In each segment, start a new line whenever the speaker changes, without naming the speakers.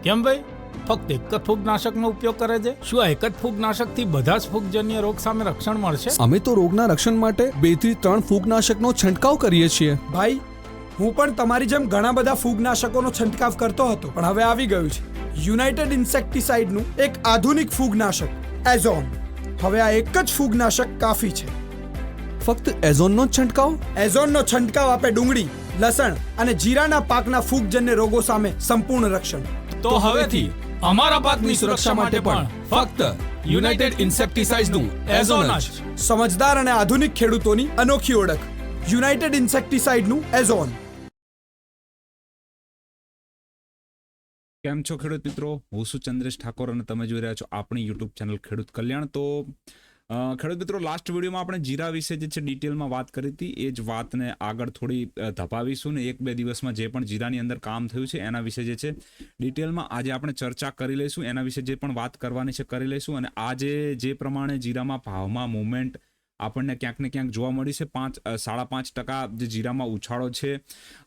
કેમ ભાઈ? ફક્ત એક જ ફૂગનાશકનો ઉપયોગ કરે છે? શું આ એક જ ફૂગનાશકથી બધા જ ફૂગજન્ય રોગ સામે રક્ષણ મળશે?
અમે તો રોગના રક્ષણ માટે 2 થી 3 ફૂગનાશકનો છંટકાવ કરીએ છીએ.
ભાઈ, હું પણ તમારી જેમ ઘણા બધા ફૂગનાશકોનો છંટકાવ કરતો હતો, પણ હવે આવી ગયું છે યુનાઇટેડ ઇન્સેક્ટિસાઇડનું એક આધુનિક ફૂગનાશક એઝોન. હવે આ એક જ ફૂગનાશક કાફી છે.
ફક્ત એઝોનનો જ છંટકાવ?
એઝોનનો છંટકાવ આપે ડુંગળી, લસણ અને જીરાના પાકના ફૂગજન્ય રોગો સામે સંપૂર્ણ રક્ષણ.
તો હવેથી અમારા પાકની સુરક્ષા માટે પણ ફક્ત યુનાઇટેડ ઇન્સેક્ટિસાઇડ્સનું એઝોન જ.
સમજદાર અને આધુનિક ખેડૂતોની અનોખી ઓળખ યુનાઇટેડ ઇન્સેક્ટિસાઇડનું એઝોન.
કેમ છો ખેડૂત મિત્રો? હું છું ચંદ્રેશ ઠાકોર અને તમે જોઈ રહ્યા છો આપણી યુટ્યુબ ચેનલ ખેડૂત કલ્યાણ. તો ખેડૂત મિત્રો, લાસ્ટ વિડીયોમાં આપણે જીરા વિશે જે છે ડિટેલમાં વાત કરી હતી. એ જ વાતને આગળ થોડી ધપાવીશું ને 1-2 દિવસમાં જે પણ જીરાની અંદર કામ થયું છે એના વિશે જે છે ડિટેલમાં આજે આપણે ચર્ચા કરી લઈશું. એના વિશે જે પણ વાત કરવાની છે કરી લઈશું. અને આજે જે પ્રમાણે જીરામાં ભાવમાં મુવમેન્ટ આપણને ક્યાંક ને ક્યાંક જોવા મળી છે, 5.5% જે જીરામાં ઉછાળો છે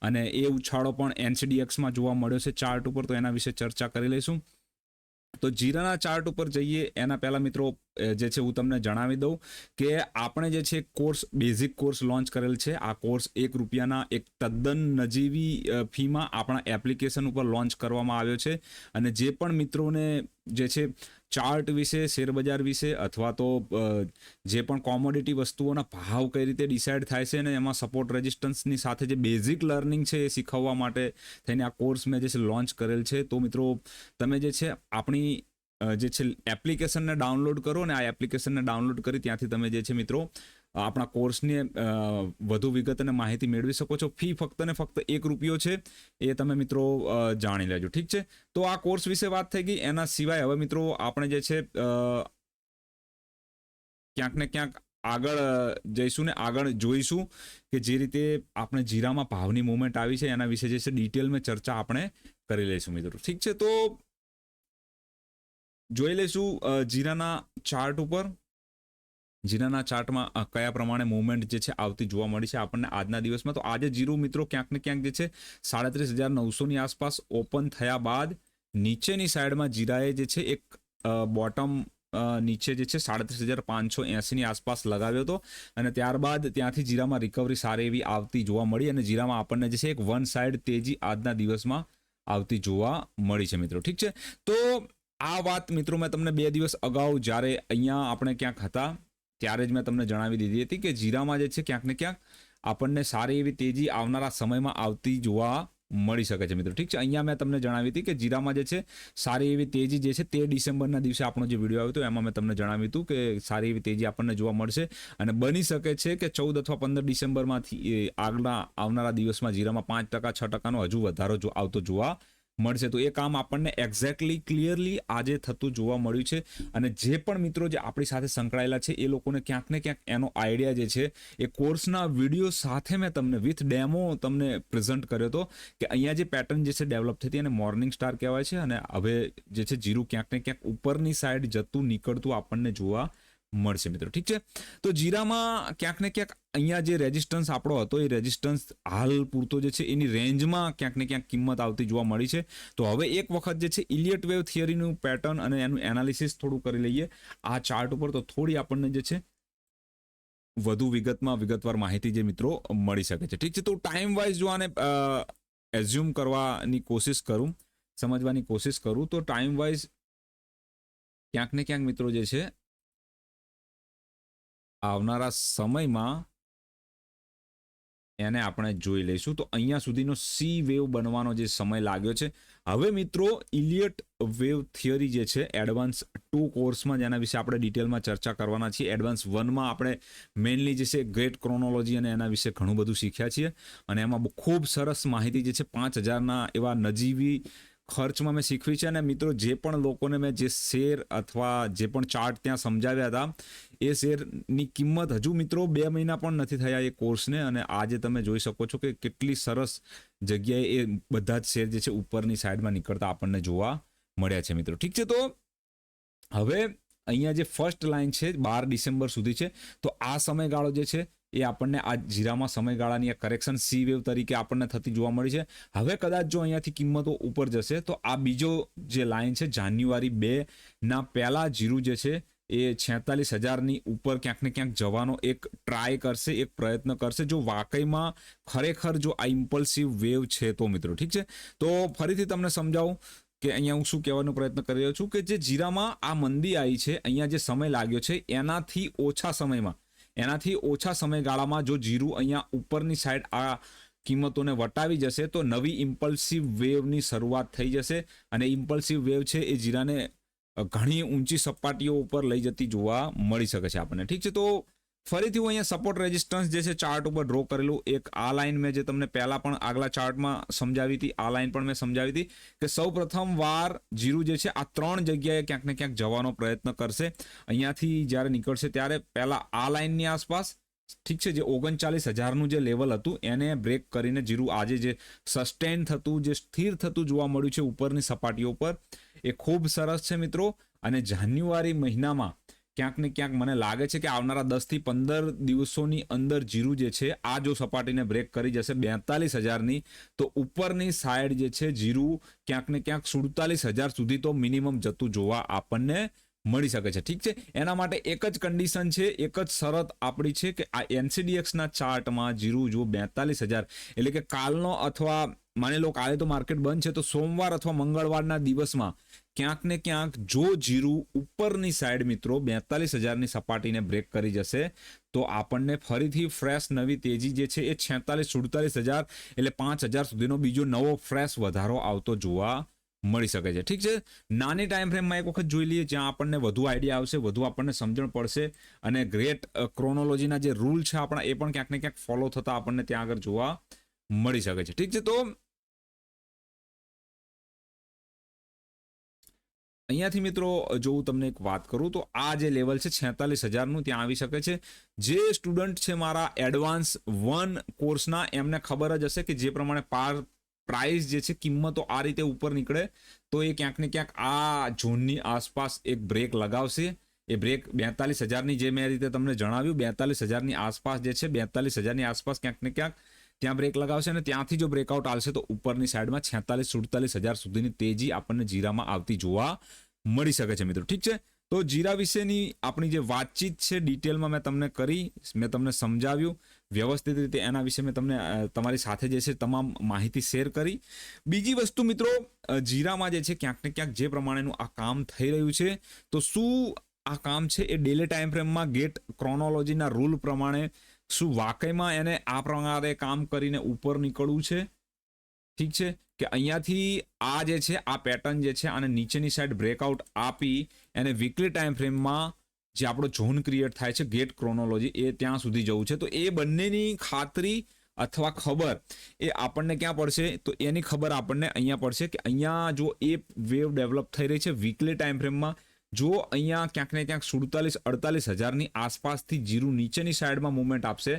અને એ ઉછાળો પણ NCDXમાં જોવા મળ્યો છે ચાર્ટ ઉપર. તો એના વિશે ચર્ચા કરી લઈશું. તો જીરાના ચાર્ટ ઉપર જઈએ એના પહેલા મિત્રો જે છે હું તમને જણાવી દઉં કે આપણે જે છે કોર્સ, બેઝિક કોર્સ લોન્ચ કરેલ છે. આ કોર્સ ₹1 એક તદ્દન નજીવી ફીમાં આપણા એપ્લિકેશન ઉપર લોન્ચ કરવામાં આવ્યો છે. અને જે પણ મિત્રોને જે છે ચાર્ટ વિશે, શેરબજાર વિશે અથવા તો જે પણ કોમોડિટી વસ્તુઓના ભાવ કઈ રીતે ડિસાઇડ થાય છે અને એમાં સપોર્ટ રેઝિસ્ટન્સની સાથે જે બેઝિક લર્નિંગ છે એ શીખવવા માટે થઈને આ કોર્સ મેં જે છે લોન્ચ કરેલ છે. તો મિત્રો તમે જે છે આપણી જે છે એપ્લિકેશનને ડાઉનલોડ કરો અને આ એપ્લિકેશનને ડાઉનલોડ કરી ત્યાંથી તમે જે છે મિત્રો આપણા કોર્સની વધુ વિગત અને માહિતી મેળવી શકો છો. ફી ફક્ત ને ફક્ત ₹1 છે. એ તમે મિત્રો જાણી લેજો, ઠીક છે? તો આ કોર્સ વિશે વાત થઈ ગઈ. એના સિવાય હવે મિત્રો આપણે જે છે ક્યાંક ને ક્યાંક આગળ જઈશું ને આગળ જોઈશું કે જે રીતે આપણે જીરામાં ભાવની મૂવમેન્ટ આવી છે એના વિશે જે છે ડિટેલમાં ચર્ચા આપણે કરી લઈશું મિત્રો, ઠીક છે? તો જોઈ લઈશું જીરાના ચાર્ટ ઉપર. જીરાના ચાર્ટમાં કયા પ્રમાણે મૂવમેન્ટ જે છે આવતી જોવા મળી છે આપણને આજના દિવસમાં. તો આજે જીરું મિત્રો ક્યાંક ને ક્યાંક જે છે 37,900ની આસપાસ ઓપન થયા બાદ નીચેની સાઈડમાં જીરાએ જે છે એક બોટમ નીચે જે છે 37,580ની આસપાસ લગાવ્યો હતો અને ત્યારબાદ ત્યાંથી જીરામાં રિકવરી સારી એવી આવતી જોવા મળી અને જીરામાં આપણને જે છે એક વન સાઈડ તેજી આજના દિવસમાં આવતી જોવા મળી છે મિત્રો, ઠીક છે? તો આ વાત મિત્રો મેં તમને 2 દિવસ અગાઉ જ્યારે અહીંયા આપણે ક્યાંક હતા ત્યારે જ મેં તમને જણાવી દીધી હતી કે જીરામાં જે છે ક્યાંક ને ક્યાંક આપણને સારી એવી તેજી આવનારા સમયમાં આવતી જોવા મળી શકે છે મિત્રો, ઠીક છે? અહીંયા મેં તમને જણાવી હતી કે જીરામાં જે છે સારી એવી તેજી જે છે 13 ડિસેમ્બરના દિવસે આપણો જે વિડીયો આવ્યો હતો એમાં મેં તમને જણાવ્યું હતું કે સારી એવી તેજી આપણને જોવા મળશે અને બની શકે છે કે 14 અથવા 15 ડિસેમ્બરમાંથી આગલા આવનારા દિવસમાં જીરામાં 5%, 6%નો હજુ વધારો આવતો જોવા મળશે. તો એ કામ આપણને એક્ઝેક્ટલી ક્લિયરલી આજે થતું જોવા મળ્યું છે. અને જે પણ મિત્રો જે આપણી સાથે સંકળાયેલા છે એ લોકોને ક્યાંક ને ક્યાંક એનો આઈડિયા જે છે એ કોર્સના વિડીયો સાથે મેં તમને વિથ ડેમો તમને પ્રેઝન્ટ કર્યો હતો કે અહીંયા જે પેટર્ન જે છે ડેવલપ થતી એને મોર્નિંગ સ્ટાર કહેવાય છે અને હવે જે છે જીરું ક્યાંક ને ક્યાંક ઉપરની સાઈડ જતું નીકળતું આપણને જોવા મળશે મિત્રો, ઠીક છે? તો જીરામાં ક્યાંક ને ક્યાંક અહીંયા જે રેઝિસ્ટન્સ આપણો હતો એ રેઝિસ્ટન્સ હાલ પૂરતો જે છે એની રેન્જમાં ક્યાંક ને ક્યાંક કિંમત આવતી જોવા મળી છે. તો હવે એક વખત જે છે ઇલિયટ વેવ થિયરીનું પેટર્ન અને એનું એનાલિસિસ થોડું કરી લઈએ આ ચાર્ટ ઉપર. તો થોડી આપણને જે છે વધુ વિગતવાર માહિતી જે મિત્રો મળી શકે છે, ઠીક છે? તો ટાઈમ વાઇઝ જો આને એઝ્યુમ કરવાની કોશિશ કરું, સમજવાની કોશિશ કરું તો ટાઈમ વાઇઝ ક્યાંક ને ક્યાંક મિત્રો જે છે આવનારા સમયમાં એને આપણે જોઈ લઈશું. તો અહીંયા સુધીનો સી વેવ બનવાનો જે સમય લાગ્યો છે. હવે મિત્રો ઇલિયટ વેવ થિયરી જે છે એડવાન્સ 2 કોર્સમાં જેના વિશે આપણે ડિટેલમાં ચર્ચા કરવાના છીએ. એડવાન્સ 1માં આપણે મેઇનલી જે છે ગ્રેટ ક્રોનોલોજી અને એના વિશે ઘણું બધું શીખ્યા છીએ અને એમાં ખૂબ સરસ માહિતી જે છે 5,000ના એવા નજીવી ખર્ચમાં મેં શીખવી છે. અને મિત્રો જે પણ લોકોને મેં જે શેર અથવા જે પણ ચાર્ટ ત્યાં સમજાવ્યા હતા એ શેરની કિંમત હજુ મિત્રો 2 મહિના પણ નથી થયા એ કોર્સને અને આજે તમે જોઈ શકો છો કે કેટલી સરસ જગ્યાએ એ બધા જ શેર જે છે ઉપરની સાઈડમાં નીકળતા આપણને જોવા મળ્યા છે મિત્રો, ઠીક છે? તો હવે અહીંયા જે ફર્સ્ટ લાઈન છે 12 ડિસેમ્બર સુધી છે. તો આ સમયગાળો જે છે એ આપણને આ જીરામાં સમયગાળાની આ કરેક્શન સી વેવ તરીકે આપણને થતી જોવા મળી છે. હવે કદાચ જો અહીંયાથી કિંમતો ઉપર જશે તો આ બીજો જે લાઇન છે જાન્યુઆરી 2 પહેલા જીરું જે છે એ 46,000ની ઉપર ક્યાંક ને ક્યાંક જવાનો એક ટ્રાય કરશે, એક પ્રયત્ન કરશે, જો વાકઈમાં ખરેખર જો આ ઇમ્પલ્સિવ વેવ છે તો મિત્રો. ઠીક છે, તો ફરીથી તમને સમજાવું કે અહીંયા હું શું કહેવાનો પ્રયત્ન કરી રહ્યો છું કે જે જીરામાં આ મંદી આવી છે, અહીંયા જે સમય લાગ્યો છે એનાથી ઓછા સમયગાળામાં જો જીરું અહીંયા ઉપરની સાઈડ આ કિંમતોને વટાવી જશે તો નવી ઇમ્પલ્સિવ વેવની શરૂઆત થઈ જશે. અને ઇમ્પલ્સિવ વેવ છે એ જીરાને ઘણી ઊંચી સપાટીઓ ઉપર લઈ જતી જોવા મળી શકે છે આપણને. ઠીક છે, તો ફરીથી હું અહીંયા સપોર્ટ રેઝિસ્ટન્સ જે છે ચાર્ટ ઉપર ડ્રો કરેલું એક આ લાઇન મેં જે તમને પહેલા પણ આગલા ચાર્ટમાં સમજાવી હતી, આ લાઇન પણ મેં સમજાવી હતી કે સૌ પ્રથમ વાર જીરું જે છે આ 3 જગ્યાએ ક્યાંક ને ક્યાંક જવાનો પ્રયત્ન કરશે. અહીંયાથી જ્યારે નીકળશે ત્યારે પહેલા આ લાઇનની આસપાસ, ઠીક છે, જે 39,000નું જે લેવલ હતું એને બ્રેક કરીને જીરું આજે જે સસ્ટેન થતું, જે સ્થિર થતું જોવા મળ્યું છે ઉપરની સપાટીઓ પર, એ ખૂબ સરસ છે મિત્રો. અને જાન્યુઆરી મહિનામાં ક્યાંક ને ક્યાંક મને લાગે છે કે આવનારા 10 થી 15 દિવસોની અંદર જીરું જે છે આ જો સપાટીને બ્રેક કરી જશે 42,000ની, તો ઉપરની સાઈડ જે છે જીરું ક્યાંક ને ક્યાંક 47,000 સુધી તો મિનિમમ જતું જોવા આપણને મળી શકે છે. ઠીક છે, એના માટે એક જ કન્ડિશન છે, એક જ શરત આપણી છે કે આ NCDEX ચાર્ટમાં જીરું જો 42,000 એટલે કે કાલનો અથવા માની લો કાલે તો માર્કેટ બંધ છે તો સોમવાર અથવા મંગળવારના દિવસમાં ક્યાંક ને ક્યાંક જો જીરું ઉપરની સાઈડ મિત્રો 42,000ની સપાટીને બ્રેક કરી જશે તો આપણને ફરીથી ફ્રેશ નવી તેજી જે છે એ 46-47,000 એટલે 5,000 સુધીનો બીજો નવો ફ્રેશ વધારો આવતો જોવા મળી શકે છે. ઠીક છે, નાની ટાઈમ ફ્રેમમાં એક વખત જોઈ લઈએ જ્યાં આપણને વધુ આઈડિયા આવશે, વધુ આપણને સમજણ પડશે અને ગ્રેટ ક્રોનોલોજીના જે રૂલ છે આપણા એ પણ ક્યાંક ને ક્યાંક ફોલો થતા આપણને ત્યાં આગળ જોવા મળી શકે છે. ઠીક છે, તો અહીંયાથી મિત્રો જો હું તમને એક વાત કરું તો આ જે લેવલ છે 46,000નું ત્યાં આવી શકે છે. જે સ્ટુડન્ટ છે મારા એડવાન્સ 1 કોર્સના એમને ખબર જ હશે કે જે પ્રમાણે પ્રાઇસ જે છે કિંમતો આ રીતે ઉપર નીકળે તો એ ક્યાંક ને ક્યાંક આ ઝોનની આસપાસ એક બ્રેક લગાવશે. એ બ્રેક 42,000ની જે મેં રીતે તમને જણાવ્યું 42,000ની આસપાસ જે છે 42,000ની આસપાસ ક્યાંક ને ક્યાંક ત્યાં બ્રેક લગાવશે અને ત્યાંથી જો બ્રેકઆઉટ આવશે તો ઉપરની સાઈડમાં 46-47,000 સુધીની તેજી આપણને જીરામાં આવતી જોવા મળી શકે છે મિત્રો. ઠીક છે, તો જીરા વિશેની આપણી જે વાતચીત છે ડિટેલમાં મેં તમને કરી, મેં તમને સમજાવ્યું વ્યવસ્થિત રીતે, એના વિશે મેં તમને તમારી સાથે જે છે તમામ માહિતી શેર કરી. બીજી વસ્તુ મિત્રો, જીરામાં જે છે ક્યાંક ને ક્યાંક જે પ્રમાણેનું આ કામ થઈ રહ્યું છે તો શું આ કામ છે એ ડેલી ટાઈમ ફ્રેમમાં ગેટ ક્રોનોલોજીના રૂલ પ્રમાણે શું વાકઈમાં એને આ પ્રમાણે કામ કરીને ઉપર નીકળવું છે? ઠીક છે, કે અહીંયાથી આ જે છે આ પેટર્ન જે છે આને નીચેની સાઈડ બ્રેકઆઉટ આપી એને વીકલી ટાઈમ ફ્રેમમાં જે આપણો ઝોન ક્રિએટ થાય છે ગેટ ક્રોનોલોજી એ ત્યાં સુધી જવું છે. તો એ બંનેની ખાતરી અથવા ખબર એ આપણને ક્યાં પડશે? તો એની ખબર આપણને અહીંયા પડશે કે અહીંયા જો એ વેવ ડેવલપ થઈ રહી છે વીકલી ટાઈમ ફ્રેમમાં, જો અહીંયા ક્યાંક ને ક્યાંક 47-48,000ની આસપાસથી જીરું નીચેની સાઈડમાં મુવમેન્ટ આપશે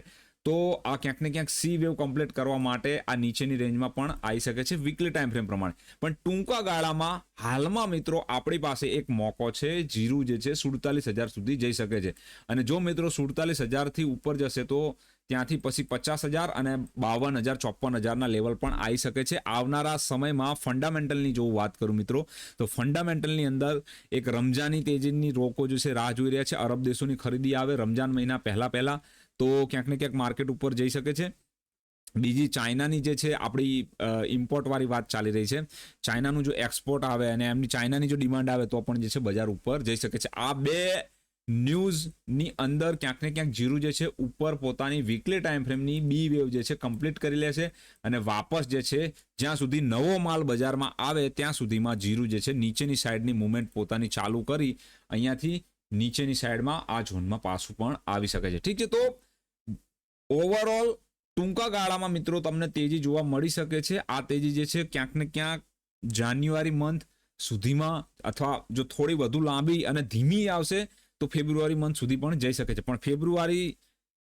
તો આ ક્યાંક ને ક્યાંક સી વેવ કમ્પ્લીટ કરવા માટે આ નીચેની રેન્જમાં પણ આવી શકે છે વીકલી ટાઈમ ફ્રેમ પ્રમાણે. પણ ટૂંકા ગાળામાં હાલમાં મિત્રો આપણી પાસે એક મોકો છે, જીરું જે છે 47,000 સુધી જઈ શકે છે. અને જો મિત્રો 47,000થી ઉપર જશે તો ત્યાંથી પછી 50,000 અને 52,000-54,000ના લેવલ પણ આવી શકે છે. આવનારા સમયમાં ફંડામેન્ટલની જો વાત કરું મિત્રો તો ફંડામેન્ટલની અંદર એક રમજાની તેજીની રોકો જે છે રાહ જોઈ રહ્યા છે. અરબ દેશોની ખરીદી આવે રમજાન મહિના પહેલા તો ક્યાંક ને ક્યાંક માર્કેટ ઉપર જઈ શકે છે. બીજી ચાઇનાની જે છે આપણી ઇમ્પોર્ટ વાળી વાત ચાલી રહી છે, ચાઇનાનું જો એક્સપોર્ટ આવે અને એમની ચાઇનાની જો ડિમાન્ડ આવે તો પણ જે છે બજાર ઉપર જઈ શકે છે. આ બે ન્યૂઝની અંદર ક્યાંક ને ક્યાંક જીરું જે છે ઉપર પોતાની વીકલી ટાઈમ ફ્રેમની બી વેવ જે છે કમ્પ્લીટ કરી લેશે અને વાપસ જે છે જ્યાં સુધી નવો માલ બજારમાં આવે ત્યાં સુધીમાં જીરું જે છે નીચેની સાઈડની મુવમેન્ટ પોતાની ચાલુ કરી અહીંયાથી નીચેની સાઈડમાં આ ઝોનમાં પાછું પણ આવી શકે છે. ઠીક છે, તો ઓવરઓલ ટૂંકા ગાળામાં મિત્રો તમને તેજી જોવા મળી શકે છે. આ તેજી જે છે ક્યાંક ને ક્યાંક જાન્યુઆરી મંથ સુધીમાં અથવા જો થોડી વધુ લાંબી અને ધીમી આવશે તો ફેબ્રુઆરી મંથ સુધી પણ જઈ શકે છે. પણ ફેબ્રુઆરી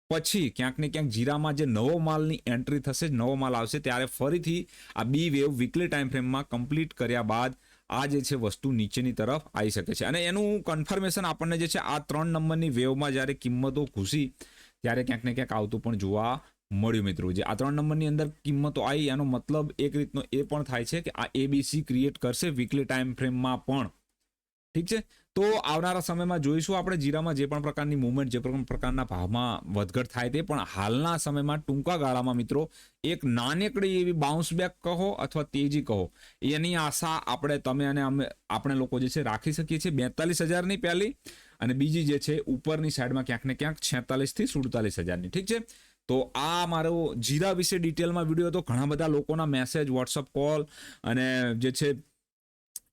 પછી ક્યાંક ને ક્યાંક જીરામાં જે નવો માલની એન્ટ્રી થશે, નવો માલ આવશે ત્યારે ફરીથી આ બી વેવ વીકલી ટાઈમ ફ્રેમમાં કમ્પ્લીટ કર્યા બાદ આ જે છે વસ્તુ નીચેની તરફ આવી શકે છે. અને એનું કન્ફર્મેશન આપણને જે છે આ 3 નંબરની વેવમાં જ્યારે કિંમતો ઘૂસી ત્યારે ક્યાંક ને ક્યાંક આવતું પણ જોવા મળ્યું મિત્રો. જે આ 3 નંબરની અંદર કિંમતો આવી એનો મતલબ એક રીતનો એ પણ થાય છે કે આ ABC ક્રિએટ કરશે વીકલી ટાઈમ ફ્રેમમાં પણ. ઠીક છે, તો આવનારા સમયમાં જોઈશું આપણે જીરામાં જે પણ પ્રકારની મુવમેન્ટ, જે પણ પ્રકારના ભાવમાં વધઘટ થાય તે. પણ હાલના સમયમાં ટૂંકા ગાળામાં મિત્રો એક નાનકડી એવી બાઉન્સ બેક કહો અથવા તેજી કહો, એની આશા તમે અને આપણે લોકો જે છે રાખી શકીએ છીએ. 42,000ની પહેલી, અને બીજી જે છે ઉપરની સાઈડમાં ક્યાંક ને ક્યાંક 46 થી 47,000ની. ઠીક છે, તો આ મારો જીરા વિશે ડિટેલમાં વિડીયો હતો. ઘણા બધા લોકોના મેસેજ, વોટ્સઅપ કોલ અને જે છે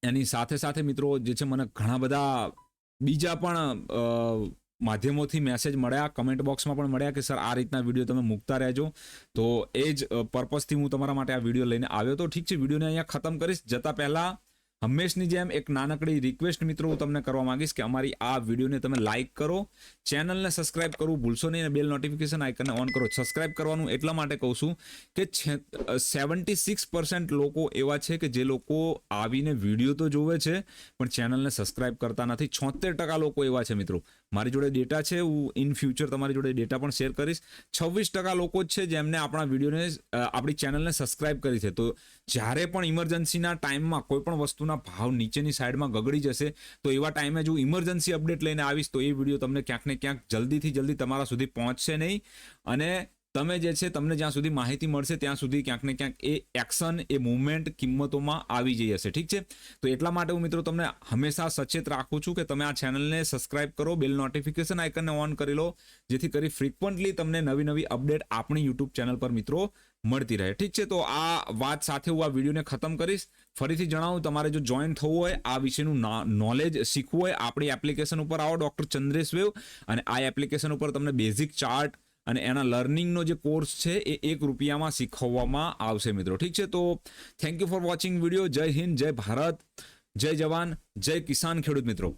એની સાથે સાથે મિત્રો જે છે મને ઘણા બધા બીજા પણ માધ્યમોથી મેસેજ મળ્યા, કમેન્ટ બોક્સમાં પણ મળ્યા કે સર આ રીતના વિડીયો તમે મૂકતા રહેજો. તો એ જ પર્પઝથી હું તમારા માટે આ વિડીયો લઈને આવ્યો હતો. ઠીક છે, વિડીયોને અહીંયા ખતમ કરીશ. જતા પહેલા હંમેશની જેમ એક નાનકડી રિક્વેસ્ટ મિત્રો હું તમને કરવા માંગીશ કે અમારી આ વિડીયોને તમે લાઇક કરો, ચેનલને સબસ્ક્રાઇબ કરવું ભૂલશો નહીં અને બેલ નોટિફિકેશન આઇકનને ઓન કરો. સબસ્ક્રાઇબ કરવાનું એટલા માટે કહું છું કે 76% લોકો એવા છે કે જે લોકો આવીને વિડીયો તો જોવે છે પણ ચેનલને સબસ્ક્રાઇબ કરતા નથી. 76% લોકો એવા છે મિત્રો. મારી જોડે ડેટા છે, હું ઇન ફ્યુચર તમારી જોડે ડેટા પણ શેર કરીશ. 26% લોકો જ છે જેમને આપણા વિડીયોને, આપણી ચેનલને સબસ્ક્રાઇબ કરી છે. તો જ્યારે પણ ઇમરજન્સીના ટાઈમમાં કોઈ પણ વસ્તુના ભાવ નીચેની સાઈડમાં ગગડી જશે તો એવા ટાઈમે જો ઇમરજન્સી અપડેટ લઈને આવીશ તો એ વિડીયો તમને ક્યાંક ને ક્યાંક જલ્દીથી જલ્દી તમારા સુધી પહોંચશે નહીં. અને તમે જે છે તમને જ્યાં સુધી માહિતી મળશે ત્યાં સુધી ક્યાંક ને ક્યાંક એ એક્શન, એ મૂવમેન્ટ કિંમતોમાં આવી જઈ હશે. ઠીક છે, તો એટલા માટે હું મિત્રો તમને હંમેશા સચેત રાખું છું કે તમે આ ચેનલને સબસ્ક્રાઇબ કરો, બેલ નોટિફિકેશન આઇકનને ઓન કરી લો, જેથી કરી ફ્રિકવન્ટલી તમને નવી નવી અપડેટ આપણી યુટ્યુબ ચેનલ પર મિત્રો મળતી રહે. ઠીક છે, તો આ વાત સાથે હું આ વિડીયોને ખતમ કરીશ. ફરીથી જણાવું, તમારે જો જોઈન થવું હોય, આ વિશેનું નોલેજ શીખવું હોય, આપણી એપ્લિકેશન ઉપર આવો, ડોક્ટર ચંદ્રેશ વેવ, અને આ એપ્લિકેશન ઉપર તમને બેઝિક ચાર્ટ અને એના લર્નિંગનો જે કોર્સ છે એ ₹1 શીખવવામાં આવશે મિત્રો. ઠીક છે, તો thank you for watching video. જય હિન્દ, જય ભારત, જય જવાન, જય કિસાન ખેડૂત મિત્રો.